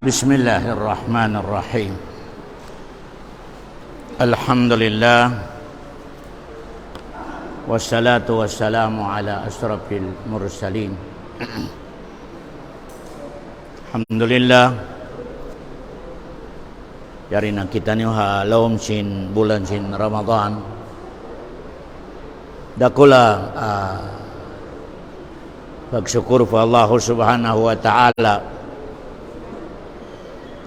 Bismillahirrahmanirrahim. Alhamdulillah. Wassalatu wassalamu ala asrafil mursalin. Alhamdulillah. Yari na kita niyo halom sin bulan sin Ramadan. Dakula pagsyukur pa Allah subhanahu wa ta'ala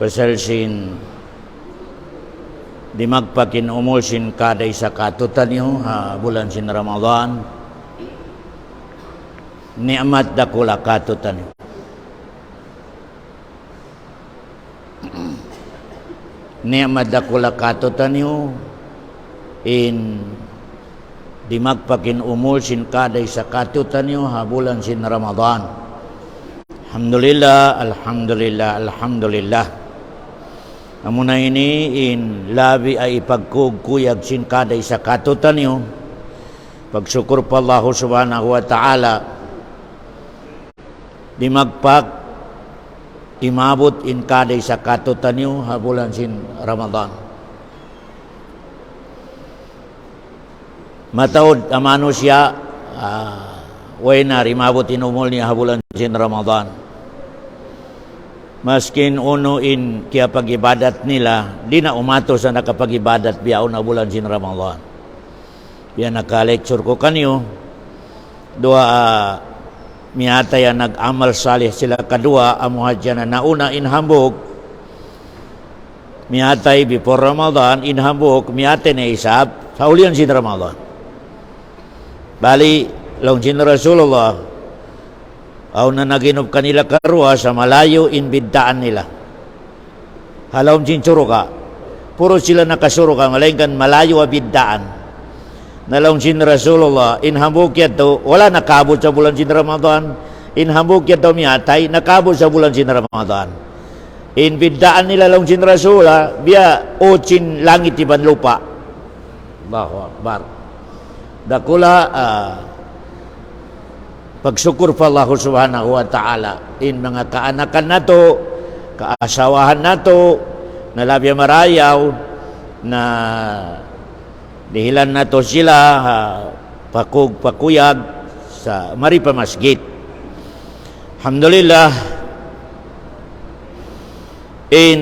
pasal sin di magpakin umul sin kaday sa katutan niyo bulan sin Ramadan. Ni'mat dakula katutan niyo. Ni'mat dakula katutan niyo in di magpakin umul sin kaday sa katutan niyo bulan sin Ramadan. Alhamdulillah, alhamdulillah, alhamdulillah. Amuna ini in labi ay ipagkugkuyag sin kaday sa katutan niyo. Pagsyukur pa Allah subhanahu wa ta'ala di magpag imabot in kaday sa katutan niyo bulan sin Ramadan. Mataod amano siya way na rimabot inumol niya bulan sin Ramadan. Maskin uno in kaya pag-ibadat nila, di na umato sa nakapag-ibadat biyaw na bulan sin Ramadan. Biya naka-lecture ko kanyo, dua miyata yan nag-amal salih sila kadua, amuhad yan na nauna in hambog, miyatay before Ramadan, in hambog, miyate na isab, sa ulian sin Ramadan. Bali, long sin Rasulullah, aw na naginop kanila karwa sa malayo in biddaan nila. Halawm sin suruka. Puro sila nakasuruka, malaingkan malayo a biddaan. Nalawm sin Rasulullah, in hambog yato, wala nakabot sa bulan sin Ramadan. In hambog yato miyatay, nakabot sa bulan sin Ramadan. In biddaan nila long sin Rasulullah, biya ochin langit iban lupa. Allahu Akbar. Dakula, pagsyukur pa Allah subhanahu wa ta'ala in mga kaanakan nato, kaasawahan nato, na labya marayaw, na dihilan nato sila pakuyag sa Maripa Masjid. Alhamdulillah, in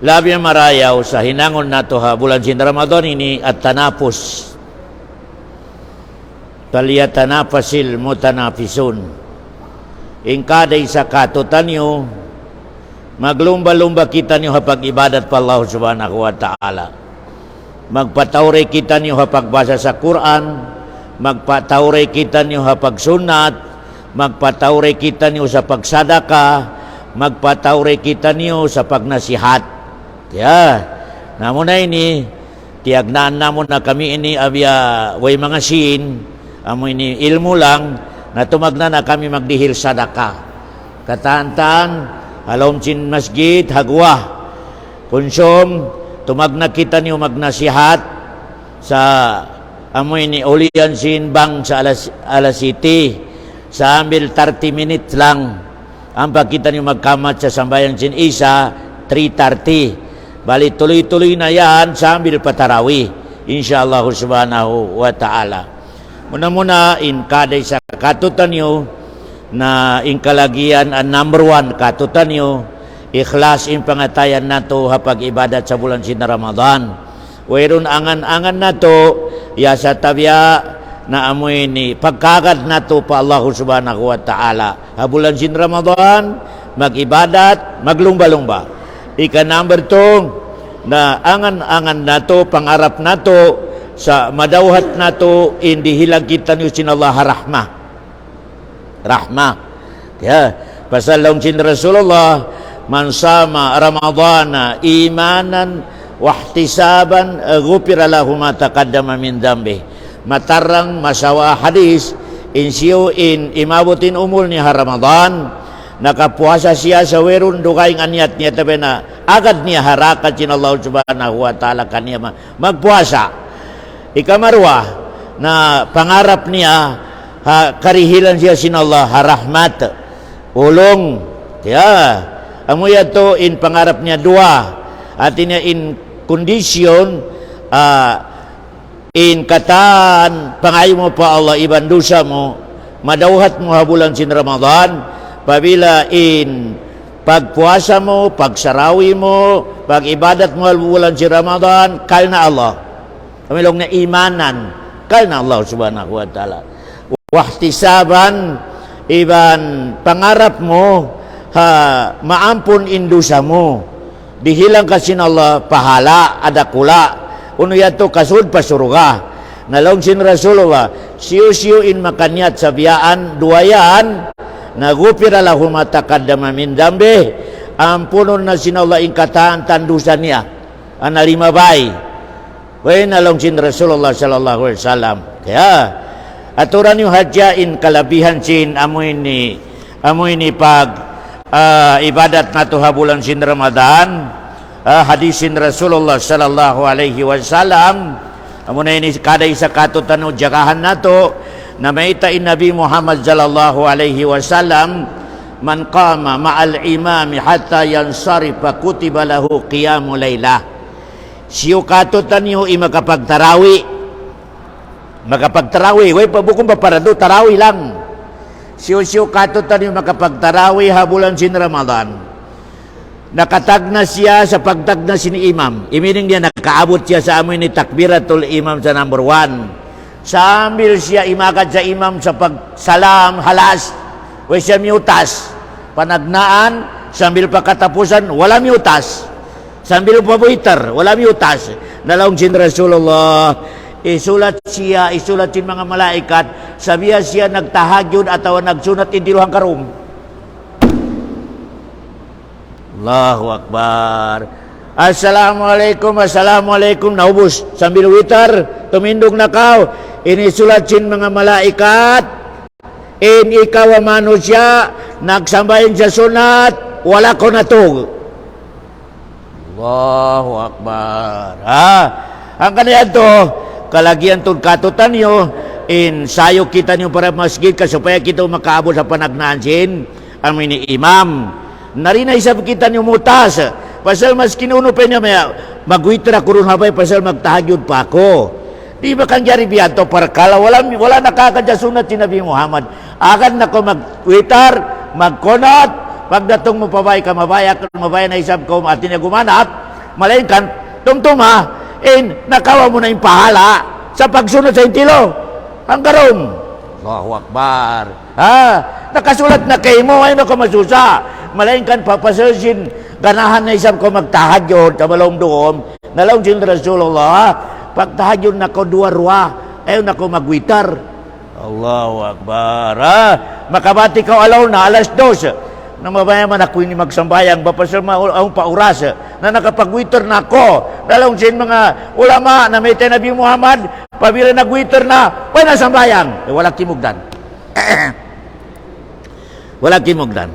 labya marayaw sa hinangon nato bulan sin Ramadan ini at tanapos faliyatanafasil mutanafisun. In kaday sa katutan niyo, maglumba-lumba kita niyo hapag ibadat pa Allah subhanahu wa ta'ala. Magpatawre kita niyo hapag basa sa Quran, magpatawre kita niyo hapag sunat, magpatawre kita niyo sa pagsadaka, magpatawre kita niyo sa pagnasihat. Namun na ini, tiyagnaan namon na kami ini abya way mga sin, amo ini ilmu lang na tumagna na kami magdihil sadaka. Katantan, halom sin masjid, hagwa. Konsum, tumagna kita niyo magnasihat sa amo ini ulian sin bang sa alas city. Sa ambil 30 minutes lang. Ang pagkita niyo magkamat sa sambayan sin isa, 3:30. Bali tuloy-tuloy na yan sa ambil patarawi. Insyaallah subhanahu wa ta'ala. Muna-muna in kaday sa katutan niyo na in kalagian ang number 1 katutan niyo, ikhlas in pangatayan nato hapag ibadat sa bulan sin Ramadan. Wayron angan-angan nato ya sa tabya na amoy ni pagkagad nato pa Allah subhanahu wa ta'ala. Bulan sin Ramadan, mag-ibadat, maglumba-lumba. Ika number 2 na angan-angan nato, pangarap nato sa madawhat nato indi hilag kita niyo sin Allah rahmah. Pasal long sin Rasulullah, man sama Ramadana imanan wahtisaban ghufira lahu ma taqaddama min dambi. Matarang masawa hadis insiyo in imabutin umul ni Ramadan, nakapuasa siya sa werun dukaing anyat niya tabi na agad niya harakat sin Allah subhanahu wa ta'ala kaniya magpuasa. Ikamarwa na pangarap niya karihilan siya sin Allah rahmat ulong amo yato in pangarap niya dua at in condition in kataan pangayo mo pa Allah iban dosa mo madawhat mo habulan sin Ramadan pabila in pagpuasa mo, pagsarawi mo, pag-ibadat mo habulan sin Ramadan kal na Allah kamilong na imanan kal na Allah subhanahu wa ta'ala wahtisaban iban pangarap mo maampun indusa mo dihilang kasin Allah pahala ada kula uno yato kasud pasuruga nalong sin Rasulullah siyo in makanyat sabiyaan duayan nagupira lahu matakaddama min dambe ampunon na sin Allah in kataan tandusan niya analima bay way nalong sin Rasulullah sallallahu alaihi wasallam kaya aturan yung hadyain kalabihan sin amoy ni pag ibadat nato habulan sin Ramadan hadisin Rasulullah sallallahu alaihi wasallam amo na ini kada isa katutan o jagahan nato na maitain Nabi Muhammad sallallahu alaihi wasallam man qama ma'al imami hatta yansarifa kutiba lahu qiyamul lailah siyo katutan yo makapagtarawi way pabukong paparado tarawi lang siyo katutan yo makapagtarawi habulan sin Ramadan nakatagna siya sa pagtagna ni imam. Imining niya nakaabot siya sa amoy ni takbiratul imam sa number 1. Sambil siya imakad sa imam sa pagsalam halas, way siya miutas. Panagnaan sambil pakatapusan wala miutas. Sambil pabuiter wala miutas. Nalaong sin Rasulullah isulat sin mga malaikat sabiya siya nagtahagyud atawa nagsunat indiluhang karum. Allahu Akbar. Assalamualaikum naubos sambil witar tumindog na kaw inisulat sin mga malaikat in ikaw manusia nagsambahin sa sunat wala ko natug. Allahu Akbar. Ang kaniya to kalagyan tong katutan nyo in sayo kita nyo para masjid kasupaya kita makaabot sa panagnaan sin amin ni imam narina isab kita nyo mutas pasal mas kinuno pa niya magwitra kurun habay pasal magtahagyod pa ako di ba kang jari biyato parkala wala nakakadya sunat si Nabi Muhammad agad na ko magwitar magkonot pagdatong mo pabay ka mabaya na isab ko atin niya gumanap malayin kan tumtuma nakawa mo na yung pahala sa pagsunod sa intilo ang karom. Allahu Akbar. Nakasulat na kay mo ay ka masusa malayin kan papasasin ganahan na isab ko magtahagyod sa balong doon nalaong sin Rasulullah pagtahagyod na ko duwa-ruwa ayaw na ko magwitar. Allahu Akbar. Makabati ka alaw na alas 2 na mabayaman ako ni magsambayang bapasal ang pauras na nakapagwitar na ako nalaong sin mga ulama na may Nabi Muhammad pabila nagwitar na wala sambayang wala kimugdan. Wala kimugdan.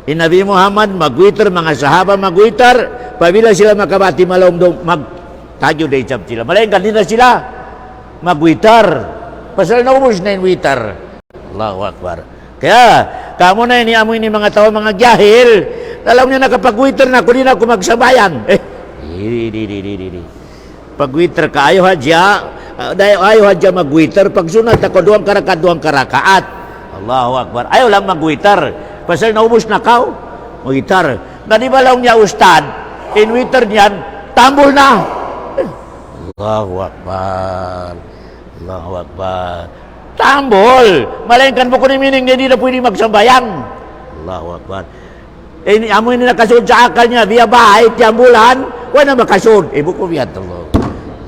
Nabi Muhammad magwitar, mga sahaba magwitar, pabila sila makabati malomdong magtagyo day sab sila. Malayan kanina sila magwitar. Pasal naubos na yung witar. Allahu Akbar. Kaya, kamo na ini amoy ni mga tao, mga jahil. Alam niya nakapagwitar na, kunin ako magsabayan. Pagwitar ka, ayaw hadya magwitar. Pagsunod ako, duwang karakaat. Allahu Akbar. Ayaw lang magwitar. Pasal naubos na kaw, witar. Nanibalaw niya ustad, in witar niyan, tambol na. Allahu Akbar. Allahu Akbar. Tambol. Malayan mo ko ni mining niya, hindi na pwede magsambayang. Allahu Akbar. Amoy na nakasud sa akal niya, via bahay, tiambulan, wala makasud. Ibu ko biyat Allah.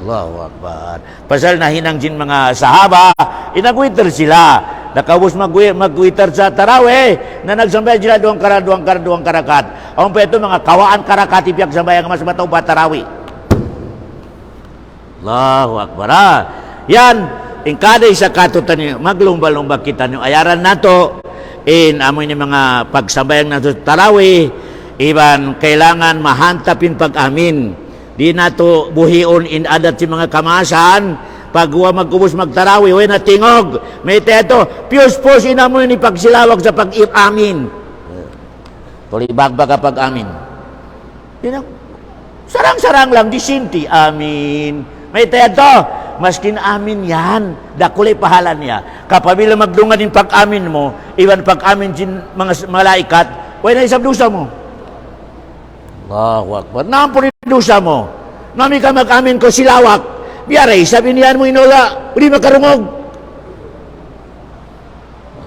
Allahu Akbar. Pasal nahinang din mga sahaba, inagwitar sila. Nakabus magwitar sa tarawih na nagsambay sila duwang karakat. Ang pa ito mga kawaan karakat ipyak sambay ang mas mataw ba tarawih. Allahu Akbar. Yan, in kada isa katutan niyo, maglumba-lumba kita niyo. Ayaran nato, amoy ni mga pagsambayang nato tarawih, iban kailangan mahantapin pag-amin. Di nato buhion in adat si mga kamasan, pag magkubos magtarawi, way natingog. May teto, piyos-pos inamoy ni pagsilawag sa pag-amin. Tuloy bagbag kapag amin. Yan ang sarang-sarang lang, disinti. Amin. May tayad to. Maskin amin yan. Dakulay pahalan niya. Kapabila magdungan din pag-amin mo, iwan pag-amin din mga malaikat, wala na isang dusa mo. Allahu Akbar. Nampun yung dusa mo. Nami ka mag-amin ko silawak. Biyaray, sabi niyan mo inola. Uli makarungog.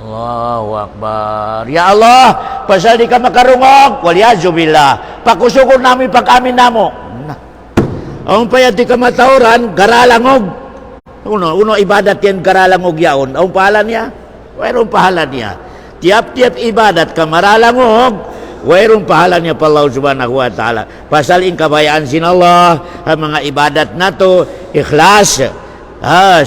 Allahu Akbar. Ya Allah, pasal di ka makarungog, waliyazubillah. Pakusukon namin pag-amin namo. Ang payat di ka matauran, garalangog. Uno ibadat yan garalangog yaon. Ang pahalan niya? Mayroong pahalan niya. Tiap-tiap ibadat ka maralangog, mayroong pahalan niya pa Allah subhanahu wa ta'ala. Pasal in kabayaan sin Allah, ang mga ibadat na to, ikhlas,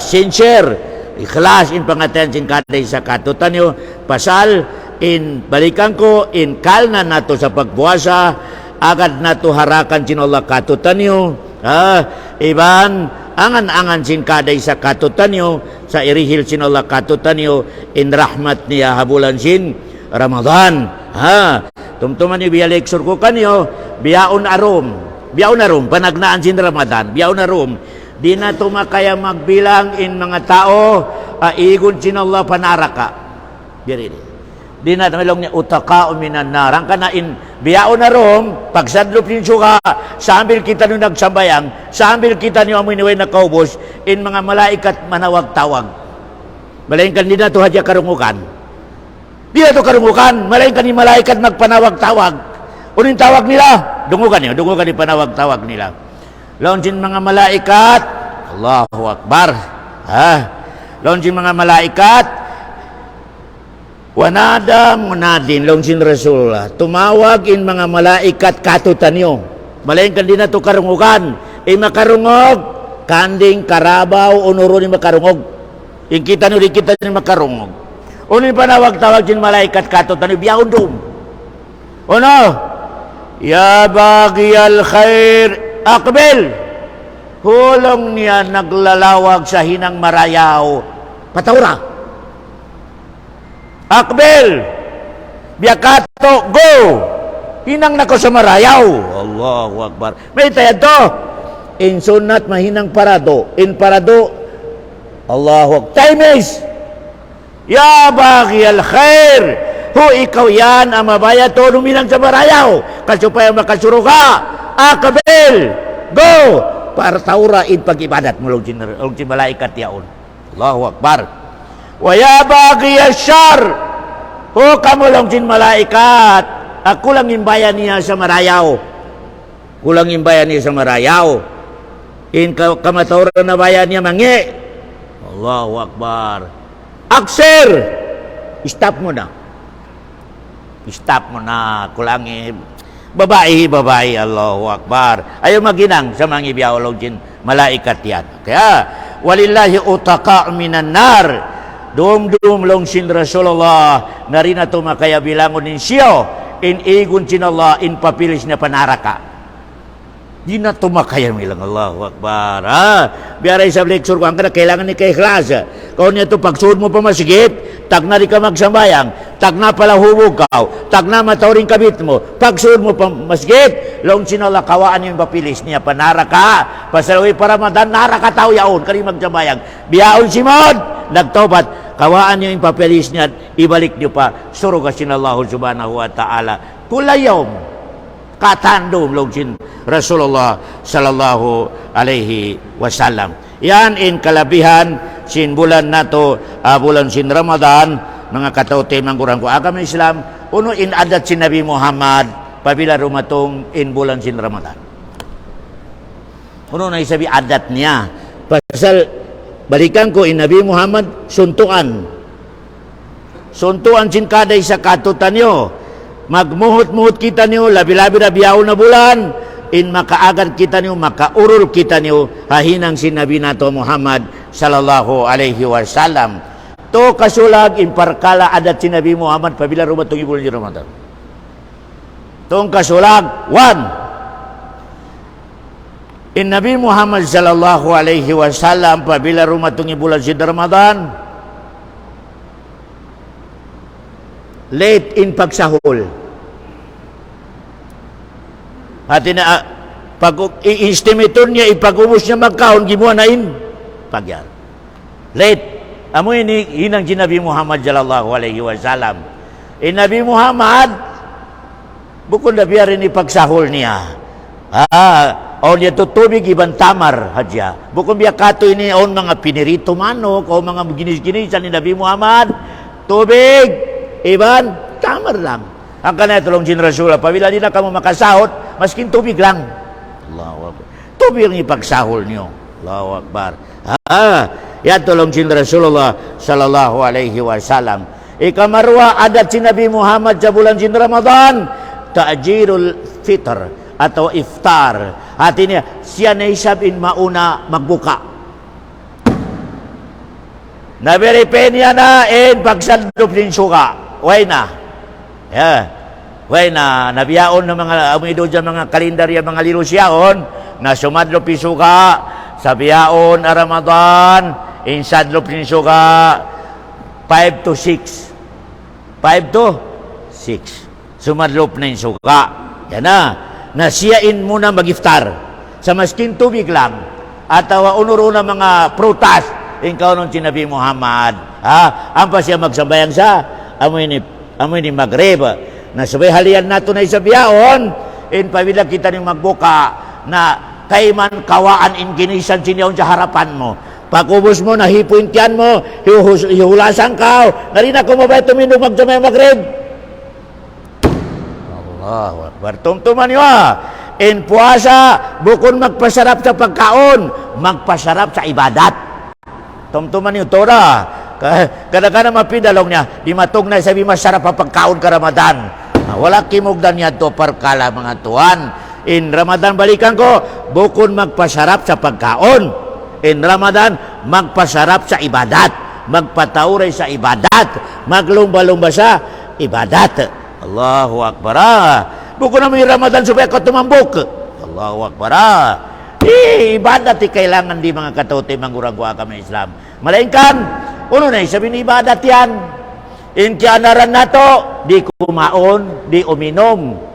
sincere, ikhlas in pangatayan sin kaday sa katutan nyo. Pasal in balikan ko, in kalna na to sa pagbuwasa, agad na to harakan sin Allah katutan nyo. Iban angan-angan sin kaday sa katutan nyo, sa irihil sin Allah katutan nyo, in rahmat niya habulan sin Ramadan. Tumtuman niyo biyaleksor ko kanyo, biyaon arum, panagnaan sin Ramadan, biyaon arum. Di na tumakaya magbilang in mga tao, igun sin Allah panaraka. Di na tamalong niya utaka uminan narang ka na in biyaon arum, pagsadlop din suka, sambil kita nung nagsambayang, sambil kita niyo amoy niway na kaubos, in mga malaikat manawag-tawag. Malayin kan di na to hadya karungukan. Di na to karungukan, malayin kan ni malaikat magpanawag-tawag. Unin tawag nila, dungukan ni panawag-tawag nila. Laon sin mga malaikat, Allahu Akbar. Laon sin mga malaikat, wanada munadin, laon sin Rasulullah, tumawag in mga malaikat katutan nyo. Malayin kan di na to karungukan. Makarungog, kanding, karabaw, unuro ni makarungog. Yung kita nyo, di kita nyo makarungog. Unin panawag-tawag sin malaikat katutan nyo, biyahon doon. Uno, ya bagiyal khair, akbil. Hulong niya naglalawag sa hinang marayaw. Patawra. Akbil. Biyakato, go. Hinang nako sa marayaw. Allahu Akbar. May tayad to. In sunat mahinang parado. In parado, Allahu Akbar. Time is, ya bagiyal khair. Ikaw yan ang mabayad to luminang sa marayaw. Kasupaya makasuruga. Akbil. Go. Para taura in pag-ibadat mo log si malaikat yaon. Allahu Akbar. Wa ya bagiyal syar. Kamu log si malaikat. Ako lang imbayan niya sa marayaw. Kulang imbayan niya sa marayaw. In kamataura na bayan niya mangi. Allahu Akbar. Aksir. Stop mo na. Stop mo na. Kulangin. Babae, Allahu Akbar. Ayaw maginang sa mga ibiyaolog din malaikat yan. Kaya, walillahi utaka minan nar. Doom long sin Rasulullah. Narina to makaya bilangon din siyo. In igun sin Allah, in papilis na panaraka. Di na tumakaya milang Allahu Akbar. Biaray sa lecture ko, ang kailangan ni kay ikhlas. Kung niya ito, pagsuod mo pa masigit, tag na rin ka magsambayang, tag na pala hubog ka, tag na matauring kabit mo, pagsuod mo pa masigit, long sinala kawaan yung papilis niya, panaraka, pasalawi para madan, naraka tao yaon, kari magsambayang. Biyaon si Mod, nagtobat, kawaan yung papilis niya, ibalik niyo pa, suruga sinallahu subhanahu wa ta'ala, kulayom, katandom login Rasulullah sallallahu alaihi wasallam. Yan in kalabihan sin bulan nato, bulan sin Ramadan, mga kataote mangkurang ko agama Islam, uno in adat sin Nabi Muhammad pabila rumatong in bulan sin Ramadan. Uno na isabi adat niya. Pasal balikan ko in Nabi Muhammad suntuan sin kaday sa katutan nyo. Magmuhot-muhot kita niyo, labi-labi na biyaw na bulan, in makaagad kita niyo, makaurol kita niyo, hahinang sinabi nato Muhammad sallallahu alaihi wasallam. To kasulag, in parkala adat sinabi Muhammad, pabila rumatong ibulan ni Ramadan. Tong kasulag, 1. In Nabi Muhammad sallallahu alaihi wasallam, pabila rumatong ibulan si Ramadan, late in pagsahol. At pag i-estimator niya, ipag-ubos niya magkaon, gimuha na pagyar. Late. Amo ini hinang Nabi Muhammad sallallahu alaihi wasallam. Nabi Muhammad bukod na biya rin ipagsahol niya. O niya tutubig ibang tamar hadya. Bukod biya kato ini on mga pinirito manok o mga ginis-ginisan ni Nabi Muhammad, tubig ibang tamar lang. Ang kanay tulong Rasul, pabila di na kamo makasahot, maskin tubig lang. Allahu Akbar. Tubig ang ipagsahol niyo. Allahu Akbar. Yan tulong Rasulullah sallallahu alaihi wasallam. Ikamarwa adat si Nabi Muhammad sa bulan Ramadan, ta'jirul fitr atau iftar. Artinya siya na isabin mauna magbuka. Nabiripen niya na pagsandop din suka. Way na. Yeah. Way na. Nabiyaon ng mga amido dyan mga kalendarya, mga lirusyaon na sumadlop yung suka sa biyaon na Ramadan. Insadlop din suka 5 to 6. 5 to 6. Sumadlop na yung suka. Yan na. Nasiyain muna mag-iftar. Sa maskin tubig lang. At unuro na mga prutas. Ikaw nung Nabi Muhammad. Ang pa siya magsabayang sa amoy ni Maghrib. Nasabay halian nato na isabiyaon. Pabila kita ng magbuka na kayman kawaan ginisan siniyaon sa harapan mo. Pag-ubos mo, nahipuintian mo, hihulasan ka. Narina ko mabay tumindog magsamay Maghrib. Allahu Akbar. Tumtuman nyo puasa, bukod magpasarap sa pagkaon, magpasarap sa ibadat. Tumtuman nyo, Tora. Kada-kada mapidalong niya, di matog na sabi masarap ang pagkaon ka Ramadan. Wala kimugdan niya to parkala mga tuan. In Ramadan balikan ko, bukod magpasarap sa pagkaon. In Ramadan, magpasarap sa ibadat. Magpatauray sa ibadat. Maglumba-lumba sa ibadat. Allahu Akbar. Bukod na may Ramadan supaya ka tumambok. Allahu Akbar. Ibadat kailangan di mga katote mangguragwa kami Islam. Malainkan, uno na sabi ni ibadat yan. Intianaran na to, di kumaon, di uminom.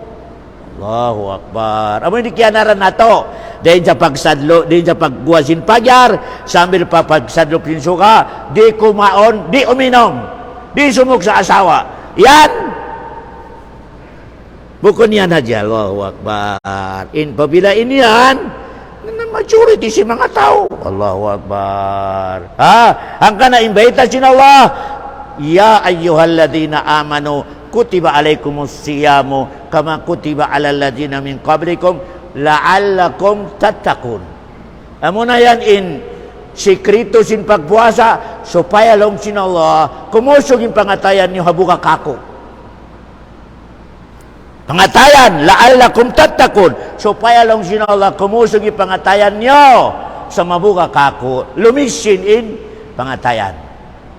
Allahu Akbar. Amo hindi kianaran na to. Dahil sa pagsadlo, dahil sa pagguwasin pagyar, sambil pa pagsadlo pinsuka, di kumaon, di uminom, di sumuk sa asawa. Yan! Bukod niyan na dyan, Allahu Akbar. Pabila yan, na majority si mga tao. Allahu Akbar. Ang kana-imbita sin Allah, ya ayyuhalladina amanu, kutiba alaikumus siyamu, kama kutiba alal ladina min qablikum, la'allakum tattaqun. Amo na yan sikrito sin pagpuasa supaya long sin Allah kumusog yung pangatayan niyo habuka kako. Pangatayan, la'allakum tattaqun, supaya long sin Allah kumusog yung pangatayan niyo sa mabuka kako, lumisin pangatayan.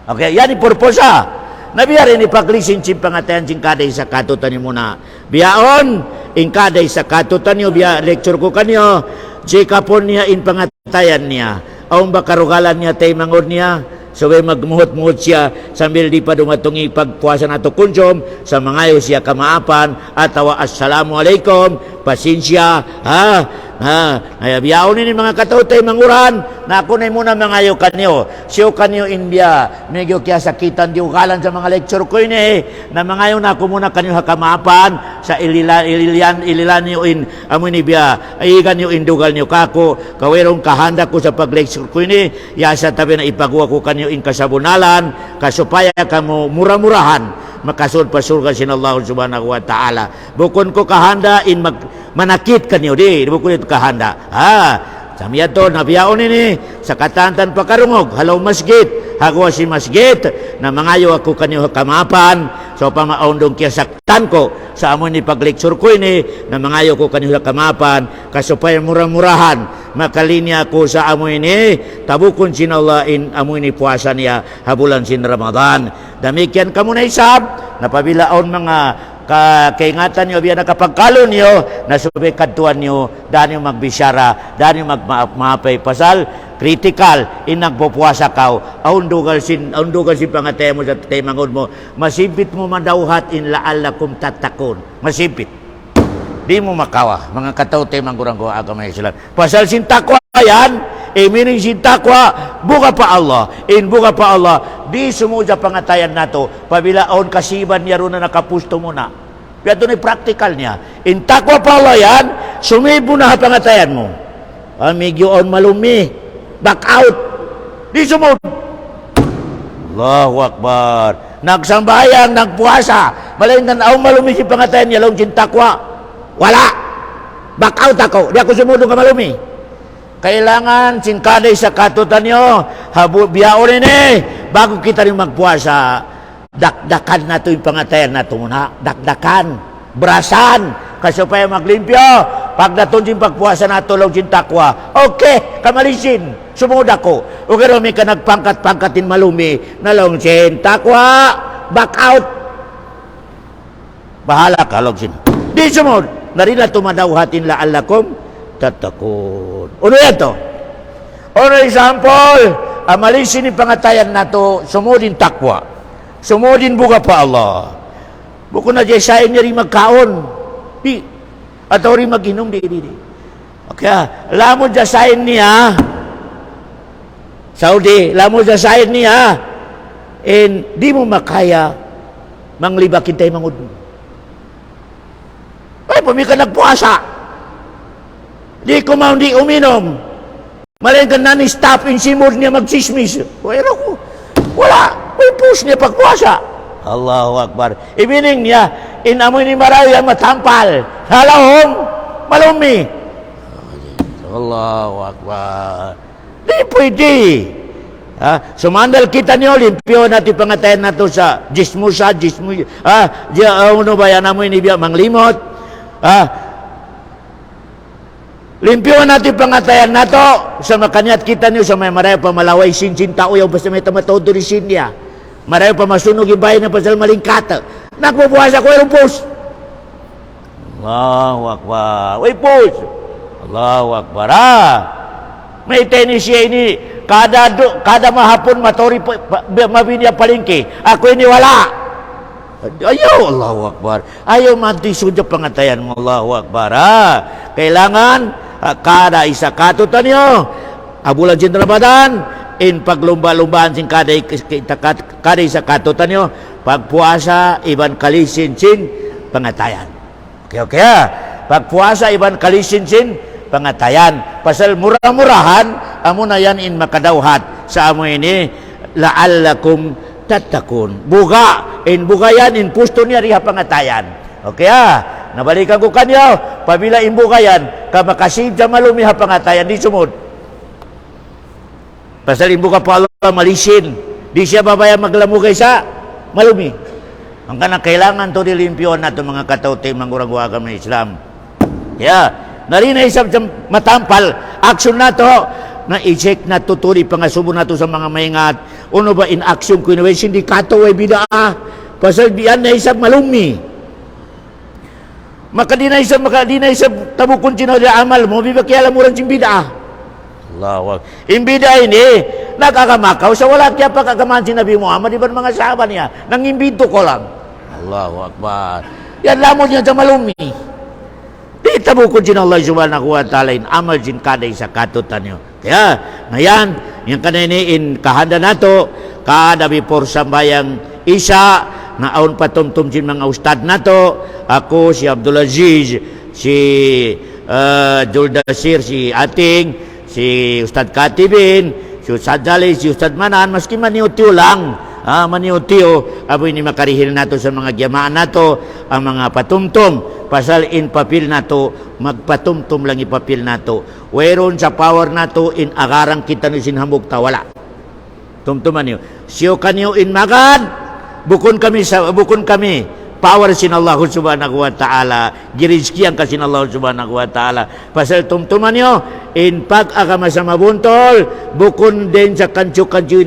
Okay, yan purposa. Nabiyarin ipaglisin sin pangatayan sin kaday sa katutan niyo muna. Biyaon kaday sa katutan niyo, biya lecture ko kanyo, chikapon niya pangatayan niya. Aung bakarugalan niya tay mangod niya, sabay magmuhot-muhot siya sambil di pa dumatungi pagpuasa nato kunsom sa mangayo siya kamaapan at tawa assalamualaikum, pasensya, biyaon ni mga katutay manguran na ako na muna mangayo kanyo. Siyo kanyo India, medyo kaya sakitan di ukalan sa mga lecture ko ini na mangayo na ako muna kanyo hakamapan sa ililan niyo amo ni biya ayigan niyo indugal niyo kako kawerong kahanda ko sa pag-lecture ko ini yasa tabi na ipagawa ko kanyo kasabunalan kasupaya kamo murah-murahan makasud pa surga sin Allah subhanahu wa ta'ala. Bukon ko kahanda manakit kanyo di bukon ito kahanda. Samiya to nabiyaon ini sa katantan pakarungog halaw masjid hagwa si masjid na mangayo ako kanyo kamapan so pamaondong kya saktan ko sa amon ni paglecture ko ini na mangayo ko kanyo kamapan kasupaya murah-murahan makalinya ko sa amo ini tabukon sin Allah amo ini puasa niya habulan sin Ramadan. Damikian kamo na isab napabilaon mga kaingatan niyo biya nakapagkalo niyo na subay kadtuan niyo daan yung magbisyara daan yung magmapay pasal critical nagpupuasa ka aundugal sin pangatay mo sa taymangod mo masimpit mo madauhat la'allakum tattaqun masimpit di mo makawa. Mga katauti, manggurang ko agama Islam. Pasal sin takwa yan, meaning sin takwa, buka pa Allah. Buka pa Allah, di sumuja pangatayan nato, pabilaon kasiban niya ron na nakapusto mo na. Kaya ito na practical niya. Takwa pa Allah yan, sumibo na pangatayan mo. Amigyoon malumi, back out. Di sumud. Allahu Akbar. Nagsambayang, nagpuasa. Malayan ka malumi si pangatayan niya, laong sin takwa. Wala. Back out ako. Di ako sumudo ka malumi. Kailangan singkaday sa katutan nyo. Biyaon ini. Bago kita rin magpuasa, dakdakan na ito yung pangatayan na ito muna. Dakdakan. Brasan. Kasi upaya maglimpyo. Pag natunjing pagpuasa na ito, laong sin takwa. Okay, kamalisin. Sumud ako. O kaya may ka nagpangkat-pangkatin malumi na laong sin takwa. Back out. Bahala ka, laong sin. Di sumud. Narila tumadawhatin la'allakum tatakun. Ano yan to? Ano example? Amalisin ni pangatayan na to, sumudin takwa. Sumudin buka pa Allah. Buko na dyan sain niya rin magkaon. Di. At rin mag-inom. Di. Okay. Lamod dyan sain niya. Saudi, lamod dyan sain niya. And di mo makaya manglibakin tayo mangud mo. Ay, pumi ka nagpuasa. Di kumaw, di uminom. Malayan ka na ni stop in simod niya magsismis. Pero ko, wala. May push niya pagpuasa. Allahu Akbar. Ibining niya, inamoy ni Maraya matampal. Halahom, malumi. Allahu Akbar. Di pwede. Sumandal kita niyo, limpyo natin pangatayan na to sa jismusa. Ano ba yan amoy ni Biya, manglimot. Limpyo natin pangatayan na to sa makanyat kita niyo sa may maraya pa malaway sin tao yung basta may tamatodo rin sin niya. Maraya pa masunog yung bahay na pasal malingkata. Nagpupuasa ko yung pus. Allahu Akbar. Uy pus. Allahu Akbar. May tenis siya ini. Kada mahapon matori mabinya palingki. Ako ini wala. Ayaw, Allahu Akbar. Ayaw mantisod yung pangatayan mo, Allahu Akbar. Kailangan, kada isa katutan nyo, abulan sin Ramadan, paglumba-lumbaan sin kada isa katutan nyo, pagpuasa, iban kalisin sin pangatayan. Okay. Pagpuasa, iban kalisin sin pangatayan. Pasal murah-murahan, amo na yan makadawhat sa amo ini, la'allakum tatakun. Buga yan, pusto niya riha pangatayan. Okay nabalikan ko kanyo, pabila imbuga yan, kamakasib sa malumi ha pangatayan, di sumod. Pasal imbuga pa Allah malisin, di siya babaya maglamugay sa malumi. Ang kanang kailangan to dilimpyon na to mga katauti, manggurang-gurang ng Islam. Narina isab sa matampal, action na to, na i-check na tuturi pangasubo na to sa mga maingat. Uno ba in action ko inaway sindikato ay bidaa. Pasal diyan na isab malumi. Maka di na isab tabukon sinaw di amal mo, bibakya alam mo rin sing bidaa. Allahu Akbar. Imbida ini, nakakamakaw sa wala kaya pagkagaman si Nabi Muhammad, di ba mga sahabat niya? Nangimbito ko lang. Allahu Akbar. Yan lamon niya sa malumi. Di tabukon sin Allah subhanahu wa ta'ala in amal sin kada isa katutan niyo. Kaya, ngayon, yung kaniniin kahanda nato, kada before sambayang isa, na aon patumtum sin mga ustad nato, ako, si Abdul Aziz, si Juldasir, si Ating, si Ustad Katibin, si Ustad Dali, si Ustad Manan, maski maniutiyo lang, maniutiyo, aboy ni makarihil nato sa mga giyamaan nato, ang mga patumtum, pasal in papil nato, magpatumtum lang ipapil nato. Weron sa power nato, in agarang kita ni sinhambog tawala. Tumtuman niyo. Siyo kanyo in magad, bukon kami, power sin Allah subhanahu wa ta'ala, girizkiyan ka sin Allah subhanahu wa ta'ala. Pasal tumtuman niyo, in pag-agama sa mabuntol, bukon din sa kancho-kancho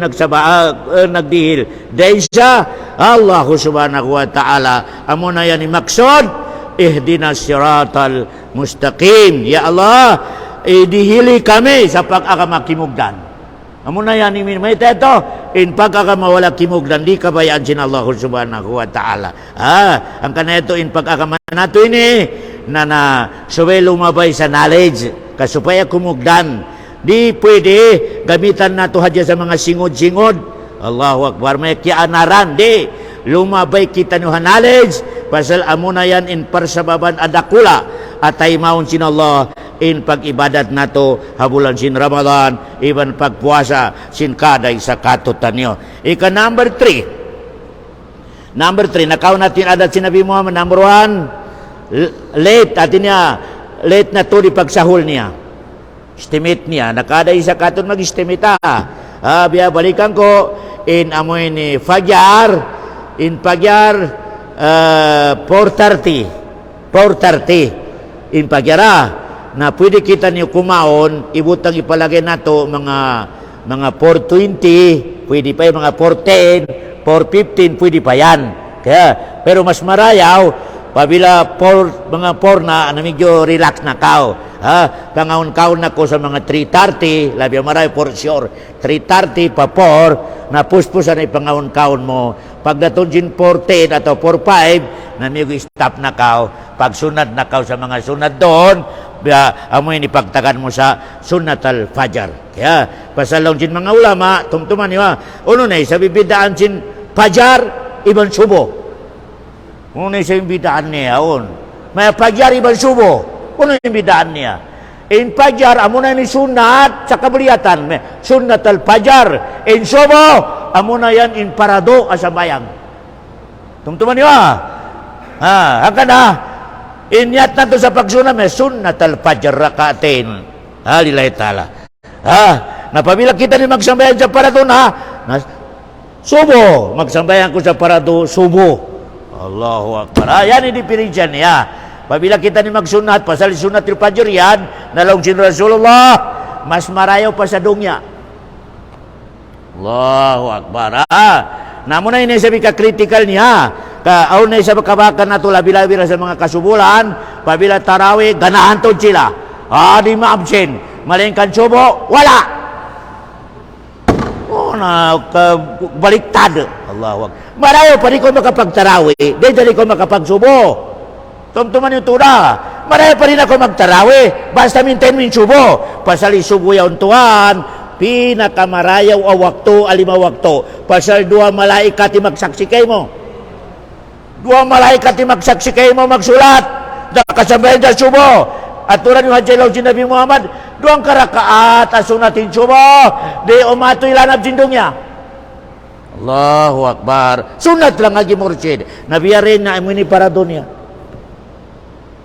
nagdihil. Dahil sa Allah subhanahu wa ta'ala, amo na yan imaksod, ihdinas siratal mustaqim. Ya Allah, idihili kami sa pag-agama kimugdan. Amo na yan may teto, in pag-agama wala kimugdan, di kabayaan sin Allah subhanahu wa ta'ala. Ang kaneto in pag-agama nato ini, na suway lumabay sa knowledge kasupaya kumugdan. Di pwede gamitan nato hadya sa mga singod-singod. Allahu Akbar, may kianaran. Di lumabay kita no knowledge pasal amo na yan in parsababan adakula atay maun sin Allah in pag-ibadat nato habulan sin Ramadan, even pagpuasa sin kaday sa katutan nyo. Ika number 3, nakaw natin adat si Nabi Muhammad. Number 1, late atin niya, late na to di pagsahol niya, estimate niya, nakaday sa katon mag-estimate biya balikan ko in amoy ni Fajar, in Fajar 4:30 in Pagyara na pwede kita niyo kumaon, ibutang ipalagay nato mga 4:20, pwede pa yung mga 4:10, 4:15, pwede pa yan. Kaya, pero mas marayaw, pabila mga 4 na medyo relax na kao. Pangaon-kaon na ko sa mga 3:30, labi maray for sure. 3:30 pa 4, na puspusan ay pangaon-kaon mo. Pagdaton din 4:10 atau 4:05, na medyo stop na kao. Pag sunad na kao sa mga sunad doon, amoy ni pagtagan mo sa Sunnat al-Fajr. Kaya pasalong din mga ulama tumtuman niya uno na sa bibidaan sin Fajar ibang subo. Uno na sa bibidaan niya may Fajar ibang subo. Uno yung bibidaan niya. In Fajar amo na ni sunat sa kabuliatan. Sunnat al-Fajr. In subo amo na yan in parado asabayang. Tumtuman niya. Haka na inyat na to sa pagsunat may Sunnat al-Fajr rakaatin. Lillahi ta'ala. Napabila kita ni magsambayan sa parado subo. Magsambayan ko sa parado subo. Allahu Akbar. Yan yung diferensya niya. Pabila kita ni magsunat, pasal Sunnat al-Fajr yan, nalong sin Rasulullah, mas marayaw pa sa dunya. Allahu Akbar. Namun na sabi ka critical niya. Aun na sa kabakan na to labi-labi sa mga kasubulan, pabila tarawih, ganahan to sila. Di ma-absent. Malingkan subo, wala. Baliktad. Allahu Akbar. Marayo pa rin ko makapagtarawih, di ko makapagsubo. Tumtuman yung tuna. Marayo pa rin ako magtarawih, basta minten min subo. Pasali subo yaw tuwan, pinakamarayaw a wakto, alima wakto. Pasal 2 malaikat magsaksikay mo. 2 malaikat magsaksikay mo magsulat. Nakasabayan sa subo. At tulad yung hadjalaw si Nabi Muhammad, 2 karakaat asunatin subo. Di umatoy lanab sindong niya. Allahu Akbar. Sunat lang agi mursid. Nabiyarin na imuni para dunia.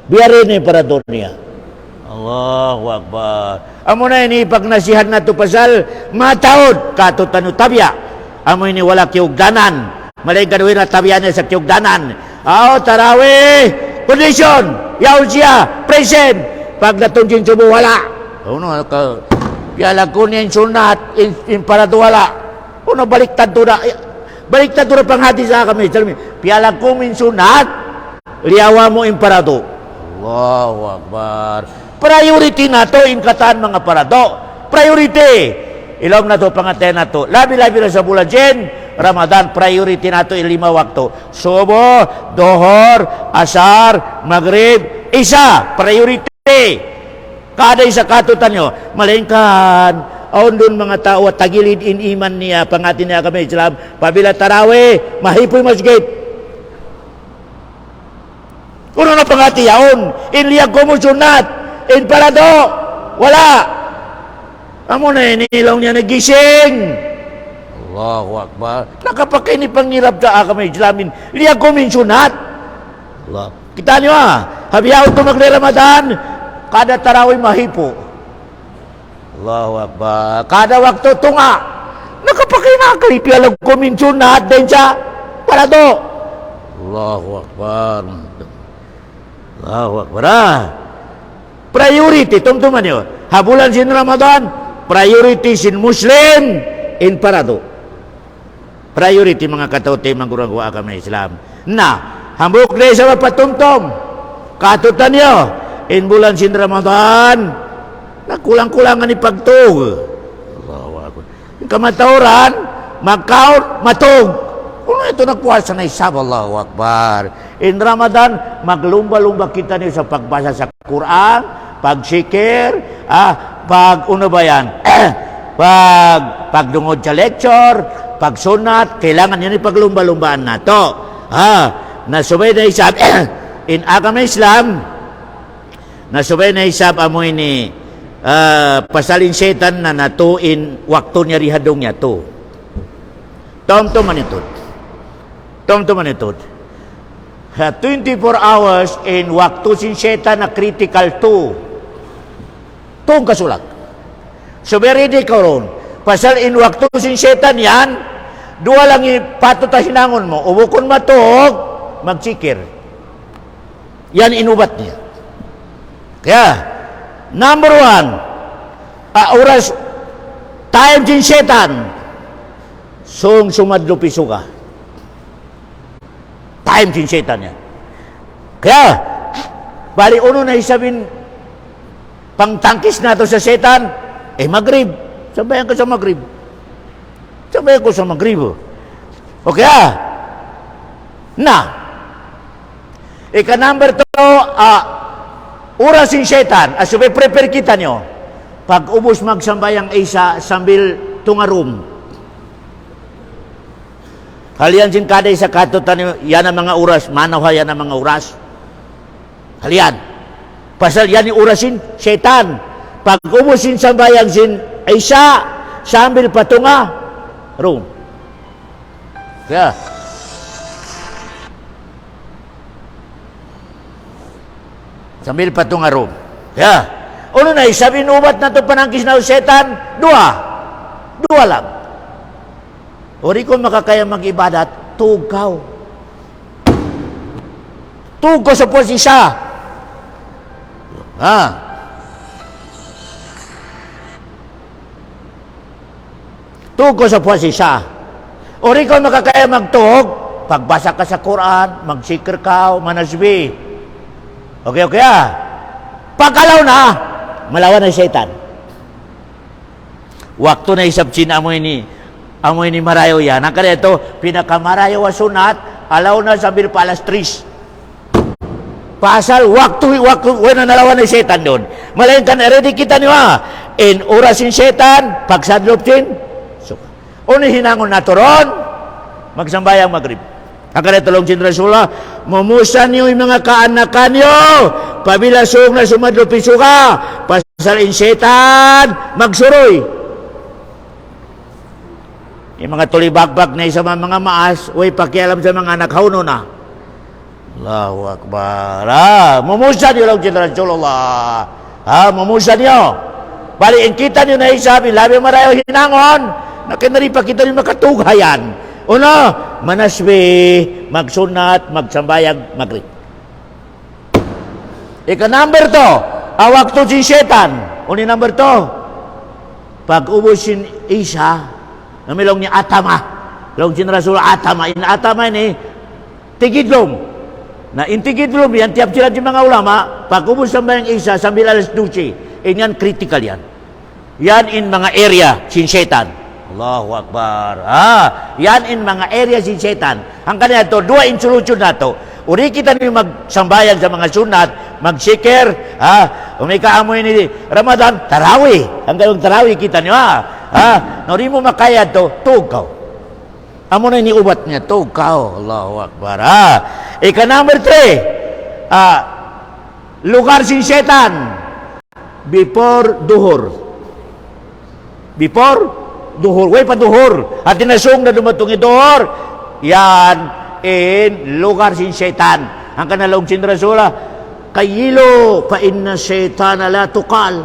Biyarin na para dunia. Allahu Akbar. Amo na ini pag nasihan na to pasal mataod katutan tabya. Amo ini wala kiugdanan. Malay gaduhin na tabya niya sa kiugdanan. Tarawih, condition, yaw siya, present. Pag natungkin subo, wala. Pialag ko niya yung sunat, in parado wala. Baliktad to na. Baliktad to na panghati sa kami. Pialag ko min sunat, liyawa mo in parado. Allahu Akbar. Priority na to in kataan mga parado. Priority. Ilom na to, pangatay na to. Labi-labi na sa bulan dyan. Ramadan, priority na to 5 wakto. Subo, dohor, asar, maghrib, isa. Priority. Kada isa katutan nyo. Malingkan. Aon dun mga tao at tagilid in iman niya. Pangatin niya kami, Islam. Pabila tarawih, mahipoy masjid. Kuno na pangati yaon. In liyag kumusunat. In parado. Wala. Amo na inilaw niya nagising. Allahu Akbar. Nakapakay ni pangirap ka kami Islamin. Liyag kuminsunat. Allah. Kita niyo habiyaw ito magre-Ramadan. Kada tarawih mahipo. Allahu Akbar. Kada waktu tunga. Nakapakay na kalipialag kuminsunat din siya. Parado. Allahu Akbar. Allahu Akbar. Priority. Tumtuman niyo. Habulan sin Ramadan. Priority sin Muslim in parado. Priority mga katote mangguragawa kami Islam. Hambuk na sa patumtom. Katutan niyo. In bulan sin Ramadan. Nakulang-kulangan ni pagtug. Allahu Akbar. Yung kamatauran, mag-count, matug. Kung ito nagpuasa na isab, Allahu Akbar. In Ramadan, maglumba-lumba kita niyo sa pagbasa sa Quran, pagsikir, pag ano ba yan? Pagdungod sa lecture, pagsunat, kailangan yan ipaglumba-lumbaan na to. Nasubay na isab, in agama Islam, nasubay na isab amoy ni pasalin setan na natuin waktu niya rihadong niya to. Tom manitod. 24 hours in waktu sin setan na critical to. Tong kasulat. So very di karon. Pasal in waktu sin setan yan, dua lang ipatut hinangon mo. Ubukon matog, magsikir. Yan inubat niya. Kaya, number 1, oras, time sin setan, sumadlo piso ka. Time sin setan yan. Kaya, bali uno na isabin, pangtangkis na to sa setan, magrib. Sabayan ko sa magrib. Okay, ika number 2, oras sin setan, asubay prepare kita nyo. Pag ubos magsambayang isa, sambil tungarum. Halian sin kada isa katutan nyo, yan ang mga oras, manaw yan ang mga oras. Halian. Pasal yan yung oras sin setan. Pag ubos sin sambayang sin isa, sambil patunga, room. Kaya, sambil patunga room. Kaya, uno na, sabi nubat na ito panangkis na setan, dua lang. Ori ko makakaya mag-ibadat, tugaw. Tugaw sa puwas isa. Tugo sa puwas isa. O rin kung makakaya magtug, pagbasa ka sa Quran, magsikir ka, manasbi. Okay. Pagkalaw na, malawan na setan. Waktu na isab sin amoy ni marayo yan. Ang kanito, pinakamarayo wa sunat, alaw na sambil pa alas 3. Pasal waktu na nalawan na setan doon. Malayan kan, ready kita niyo in oras sin setan, pagsadlop sin, uni hinangon na turon, magsambayang magrib. Ang kanitulong sin Rasulullah, mumusan niyo yung mga kaanakan niyo, pabilasong na sumadlo piso ka, pasal in setan, magsuroy. Yung mga tulibagbag na isa mga maas, way pakialam sa mga anak, hauno na. Allahu Akbar. Mumusan niyo lang sin Rasulullah. Mumusan niyo. Baliin kita niyo na isabi, labi marayo hinangon, nakinari pa kita rin makatughayan. Uno, manasbi, magsunat, magsambayag, magrib. Ika number 2, waktu sin setan. Uni number 2, pag ubos sin isa, namilong ni atama. Long sin Rasul atama. In atama ni, tigidlom. Na intigidlom yan, tiap sila din mga ulama, pag ubos sambayang isa, sambil alas 12, yan critical yan. Yan in mga area sin setan. Allahu Akbar. Yan in mga area sin setan. Ang kanina to, dua in solution na to. Uri kita nyo magsambayan sa mga sunat, magsikir, umikaamoy ni Ramadan, tarawih. Ang ganong tarawih kita nyo, Nori mo makaya to, tugaw. Amo na iniubat niya, tugaw. Allahu Akbar. Ika number 3, lugar sin setan, before duhur. Duhur, way pa duhur. At tinasong na dumatong duhur, yan in lugar sin setan. Ang kanalong sin Rasulah, kayilo pa inna setan la tukal.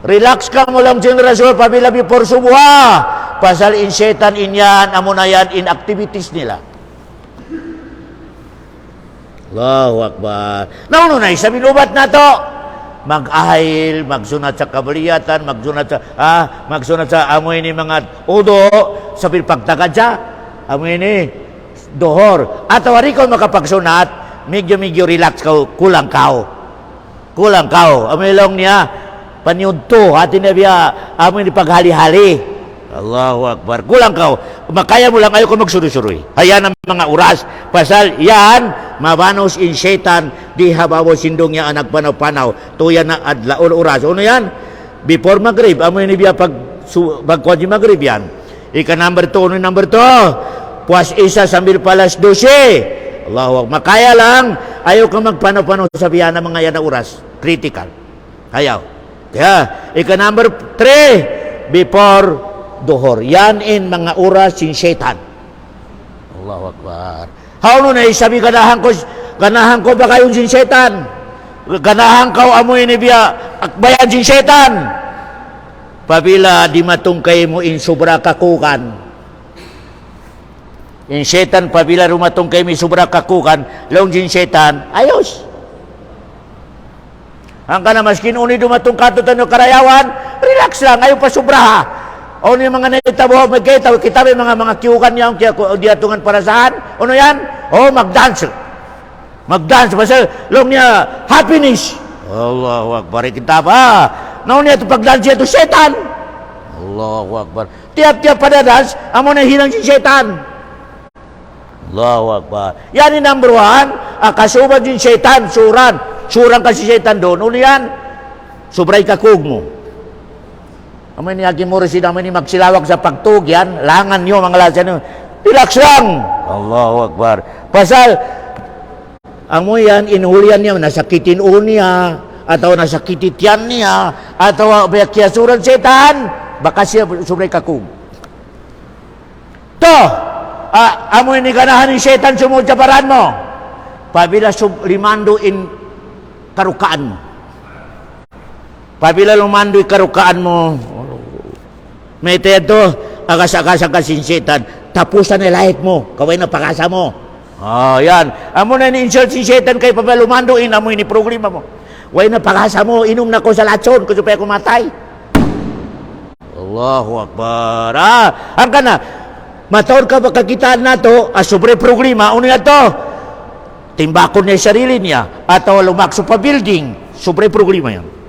Relax ka mo lang sin Rasul pabila before subuha. Pasal in setan inyan, amo na yan in activities nila. Allahu Akbar. Nauno na, sabi lubat na to. Mag-ahil, magsunat sa kabaliyatan, magsunat sa amoy ni mga udo, sa pagtagad siya, amoy ni dohor. At wari ko makapagsunat, medyo relax ka, kulang kao. Amoy lang niya, panyudto, atin na biya, amoy ni paghali-hali. Allahu Akbar. Kulang ka. Makaya mo lang ayaw ko magsurusuroy. Hayaan ang mga oras. Pasal yan, mabanos in syaitan, di habawo sindong niya anak panaw-panaw. Tuya na adlaon oras. Ano yan? Before Maghrib. Amo yun ibiya pagkuhan yung Maghrib yan. Ika number 2. Ano yung number 2? Puas isa sambil palas 12. Allahu Akbar. Makaya lang, ayaw ka magpanaw-panaw sa biyan ng mga yan na oras. Critical. Ayaw. Kaya, ika number 3, before duhor. Yan in mga oras sin syaitan. Allahu Akbar. How na isabi ganahan ko ba kayong sin syaitan? Ganahan ko amoy ni biya akbayan sin syaitan. Pabila di matungkay mo in sobra kakukan. In syaitan pabila rumatungkay mi sobra kakukan, long sin syaitan, ayos. Ang kana maskin uni dumatungkato tanyo karayawan, relax lang, ayo pa sobra ha. O yung mga naitabuho, kita may mga kiukan niya, diatungan para saan? Ano yan? O, mag-dance. Mag-dance. Basta, long niya, happiness. Allahu Akbar. Kita pa. Naon niya ito pag-dance niya ito, syaitan. Allahu Akbar. Tiap-tiap pada dance, amo na hilang si syaitan. Allahu Akbar. Yan yung number 1, kasubad yung syaitan, surang ka si syaitan doon. Ano yan? Sobray kakug mo. Amoy ni Agi Murisid, amoy ni magsilawag sa pagtug yan, langan nyo mga lasan nyo. Relax lang. Allahu Akbar. Pasal, amoy yan, inuhulian niya, nasakitin niya, atau nasakitin tiyan niya, atau kiasuran setan, baka siya sobray kakug. To, amoy ni ganahan ni setan sumud sa baran mo. Pabila limando in karukaan mo. Pabila lumando'y karukaan mo, may teto, akas-akas ka sin setan, tapusan na lahit mo, kaway na pakasa mo. Yan. Amo na ni-insult sin setan kay pabila lumando'in, amoy ni problema mo. Way na pakasa mo, inom na ko sa latson, kung supaya kumatay. Allahu Akbar. Ang kana, mataon ka ba kakitaan na to, sobre problema, ano na to? Timbakon niya sarili niya, atau lumakso pa building, sobre problema yan.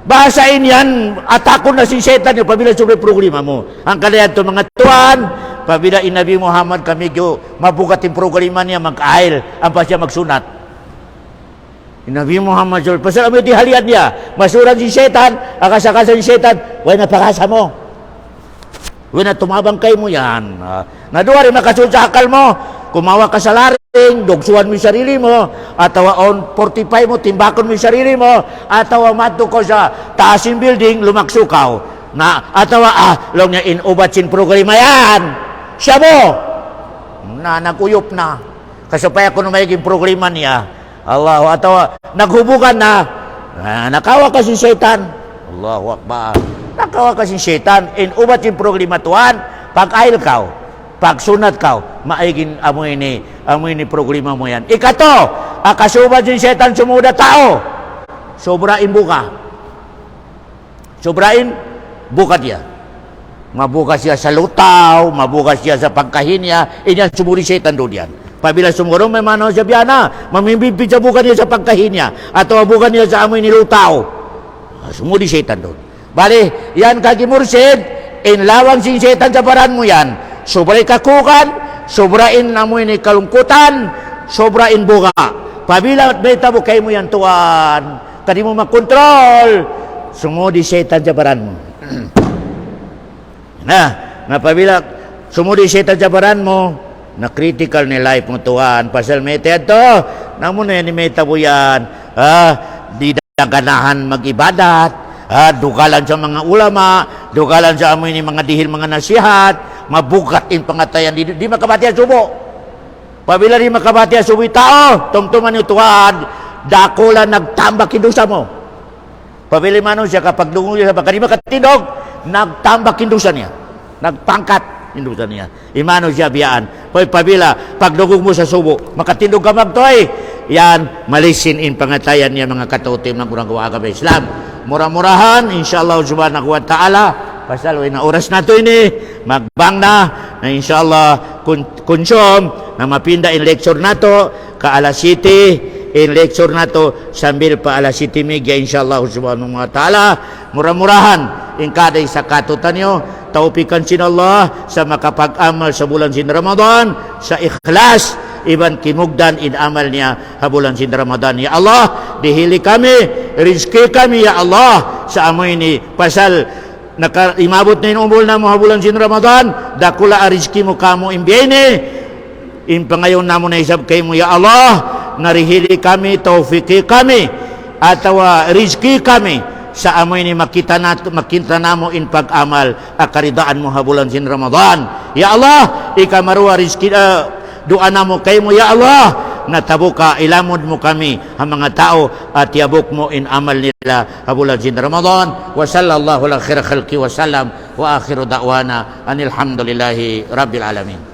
Bahasain yan, atakon na si setan yung pabila sobre programa mo. Ang kalayan to mga tuwan, pabila Nabi Muhammad kami yung mabukat yung programa niya, mag-ail, ang pa siya magsunat. Nabi Muhammad, pasal amoy di halian niya, masuran si setan, akasakasan si setan, way na pakasa mo. Way na tumabang kay mo yan. Naduwa rin makasun sa akal mo, kumawa ka sa laring, dugsuan mo yung sarili mo, atawa on 45 mo, timbakon mo yung sarili mo, atawa mato ko sa taasin building, lumaksukaw. Atawa, long niya inubat sin programa yan. Siya mo! Naguyop na. Kasapaya ko na mayiging programa niya. Allah, atawa, naghubukan na. Nakawa ka si Satan. Allahu Akbar. Nakawa ka si Satan, inubat sin programa tuan, pag-ail ka. Pagsunat ka, maigin amoy ni programa mo yan. Ikato, akasubad yung setan sumuda tao. Sobrain buka. Sobrain, buka dia. Mabukas siya sa lutaw, mabukas siya sa pagkahinya, inyan sumuri setan doon yan. Pabila sumuro, may manaw siya biyana, mamimbibid sa buka niya sa pagkahinya, atau buka niya sa amoy ni lutaw. Sumuri setan doon. Bali, yan kagimursid, inlawang sin setan sa baran mo yan. Sobray kakukan, sobrain namoy ni kalungkutan, sobrain buka. Pabila may tabo kay mo yan tuwan, kadi mo makontrol, sumudi setan sa baran mo. Na pabila sumudi setan sa baran mo, na critical ni life mo tuwan, pasal may teto, namo na yan ni may tabo yan, di ganahan mag-ibadat, dugalan sa mga ulama, dugalan sa amoy ni mga dihil mga nasihat, mabukat in pangatayan, di makabati ang subo. Pabila di makabati ang subo tao, tumtuman yung tuwan, dakula nagtambak indusa mo. Pabili mano siya kapag dungo siya, baka di makatindog, nagtambak indusa niya. Nagpangkat indusa niya. Imano siya biyaan. Pabila, pag dugog mo sa subo, makatindog ka magtoy. Yan, malisin in pangatayan niya mga katutim ng kurang gawa agama Islam. Murah-murahan, insyaAllah subhanahu wa ta'ala, pasal na oras na ito ini, magbang na insyaAllah konsum, na mapinda in lecture na to, ka alas 7, in lecture na to, sambil pa alas 7 insyaAllah subhanahu wa ta'ala, murah-murahan, ingkaday sa katutan nyo, taupikan sin Allah sa makapag-amal sa bulan sin Ramadan, sa ikhlas, iban kimugdan in amal niya ha bulan sin Ramadan. Ya Allah, dihili kami, rizki kami, Ya Allah, sa amoy ni pasal imabot na inumbol na mo ha bulan sin Ramadan, dakula a rizki mo kamo imbiyene, pangayon namo na isab kay mo, Ya Allah, narihili kami, taufiki kami, atawa rizki kami, sa amoy ni makita namo in pag-amal akaridaan mo habulan sin Ramadan. Ya Allah, ikamarua rizki doa namo kay mo, Ya Allah, natabuka ilamod mo kami ang mga tao at yabok mo in amal nila habulan sin Ramadan. Wa sallallahu ala khair khalqi wa sallam wa akhiru da'wana anil hamdulillahi rabbil alamin.